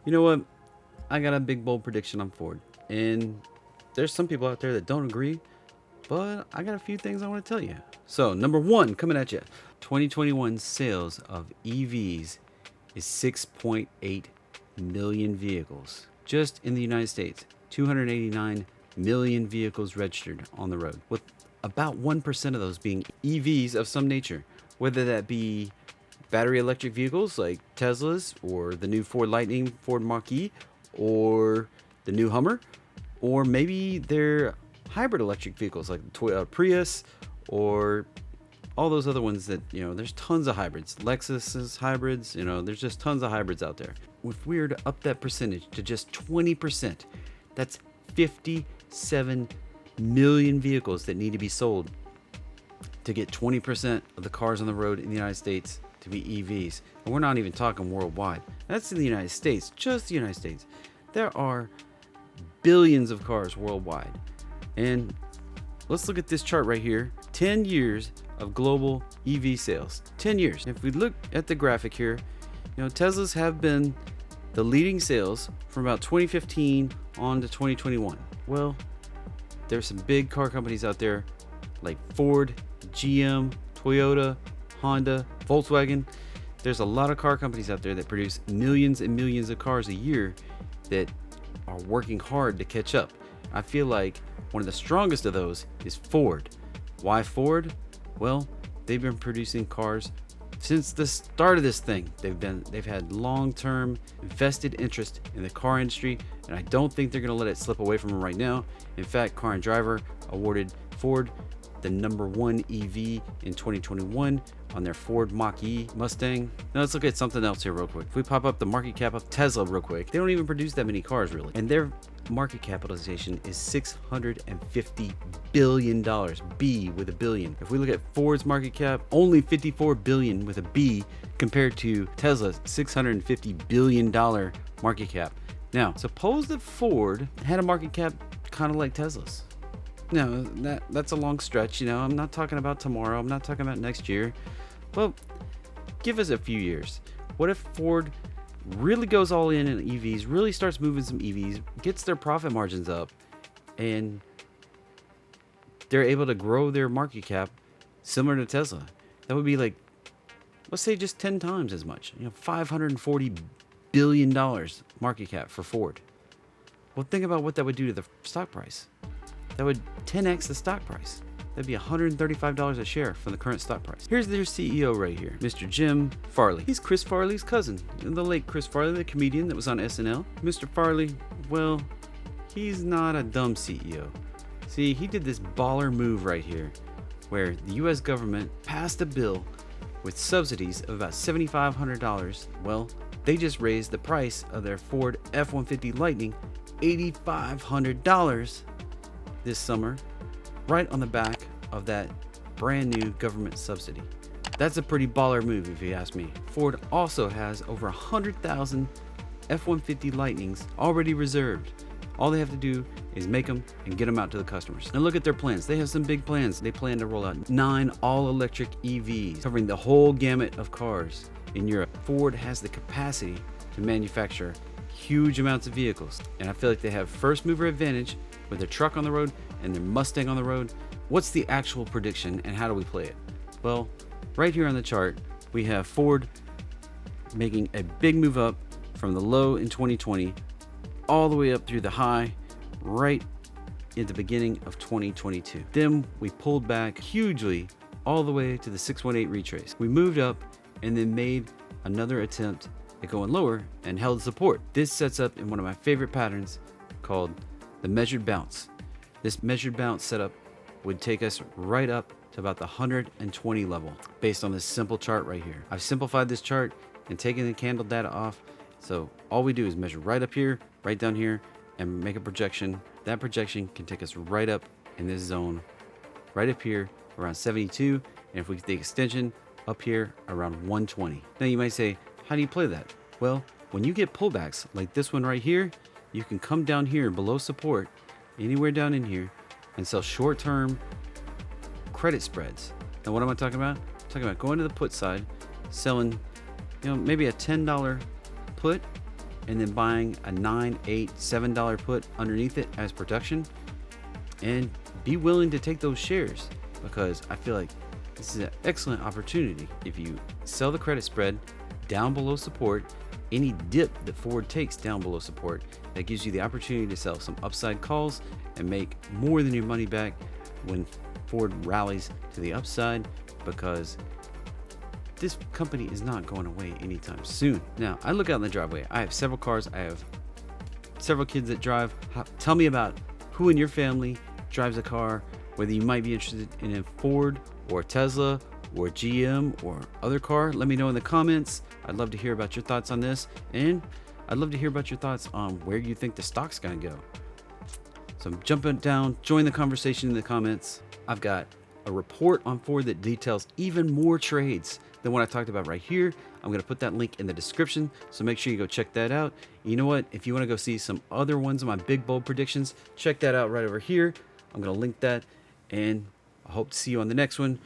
You know what? I got a big bold prediction on Ford. And there's some people out there that don't agree, but I got a few things I want to tell you. So, number one, coming at you. 2021 sales of EVs is 6.8 million vehicles. Just in the United States, 289 million vehicles registered on the road, with about 1% of those being EVs of some nature, whether that be battery electric vehicles like Teslas or the new Ford Lightning, Ford Mach-E, or the new Hummer, or maybe they're hybrid electric vehicles like the Toyota Prius or all those other ones that, there's tons of hybrids. Lexus's hybrids, there's just tons of hybrids out there. If we were to up that percentage to just 20%, that's 57 million vehicles that need to be sold to get 20% of the cars on the road in the United States to be EVs. And we're not even talking worldwide. That's in the United States, just the United States. There are billions of cars worldwide. And let's look at this chart right here. 10 years of global EV sales. 10 years. If we look at the graphic here, Teslas have been the leading sales from about 2015 on to 2021. Well, there's some big car companies out there like Ford, GM, Toyota, Honda, Volkswagen. There's a lot of car companies out there that produce millions and millions of cars a year that are working hard to catch up. I feel like one of the strongest of those is Ford. Why Ford? Well, they've been producing cars since the start of this thing. They've had long-term invested interest in the car industry, and I don't think they're going to let it slip away from them right now. In fact, Car and Driver awarded Ford the #1 EV in 2021 on their Ford Mach-E Mustang. Now let's look at something else here real quick. If we pop up the market cap of Tesla real quick, they don't even produce that many cars really, and their market capitalization is $650 billion. B with a billion. If we look at Ford's market cap, only $54 billion with a B, compared to Tesla's $650 billion market cap. Now, suppose that Ford had a market cap kind of like Tesla's. No, that's a long stretch. I'm not talking about tomorrow. I'm not talking about next year. Well, give us a few years. What if Ford really goes all in EVs, really starts moving some EVs, gets their profit margins up, and they're able to grow their market cap similar to Tesla? That would be like, let's say just 10 times as much. $540 billion market cap for Ford. Well, think about what that would do to the stock price. That would 10x the stock price. That'd be $135 a share from the current stock price. Here's their CEO right here, Mr. Jim Farley. He's Chris Farley's cousin, the late Chris Farley, the comedian that was on SNL. Mr. Farley, well, he's not a dumb CEO. See, he did this baller move right here, where the US government passed a bill with subsidies of about $7,500. Well, they just raised the price of their Ford F-150 Lightning $8,500 this summer, right on the back of that brand new government subsidy. That's a pretty baller move if you ask me. Ford also has over 100,000 F-150 Lightnings already reserved. All they have to do is make them and get them out to the customers. Now look at their plans. They have some big plans. They plan to roll out 9 all-electric EVs, covering the whole gamut of cars in Europe. Ford has the capacity to manufacture huge amounts of vehicles, and I feel like they have first mover advantage with their truck on the road and their Mustang on the road. What's the actual prediction and how do we play it? Well, right here on the chart, we have Ford making a big move up from the low in 2020 all the way up through the high right in the beginning of 2022. Then we pulled back hugely all the way to the 618 retrace. We moved up and then made another attempt at going lower and held support. This sets up in one of my favorite patterns called the measured bounce. This measured bounce setup would take us right up to about the 120 level based on this simple chart right here. I've simplified this chart and taken the candle data off. So all we do is measure right up here, right down here, and make a projection. That projection can take us right up in this zone, right up here around 72. And if we get the extension up here around 120. Now you might say, how do you play that? Well, when you get pullbacks like this one right here, you can come down here below support, anywhere down in here, and sell short-term credit spreads. Now what am I talking about? I'm talking about going to the put side, selling, maybe a $10 put and then buying a $9, $8, $7 put underneath it as protection, and be willing to take those shares, because I feel like this is an excellent opportunity. If you sell the credit spread down below support, any dip that Ford takes down below support, that gives you the opportunity to sell some upside calls and make more than your money back when Ford rallies to the upside, because this company is not going away anytime soon. Now, I look out in the driveway. I have several cars. I have several kids that drive. Tell me about who in your family drives a car, whether you might be interested in a Ford or a Tesla or GM or other car. Let me know in the comments. I'd love to hear about your thoughts on this, and I'd love to hear about your thoughts on where you think the stock's gonna go. So I'm jumping down, join the conversation in the comments. I've got a report on Ford that details even more trades than what I talked about right here. I'm gonna put that link in the description, so make sure you go check that out. You know what? If you wanna go see some other ones of my big bold predictions, check that out right over here. I'm gonna link that, and I hope to see you on the next one.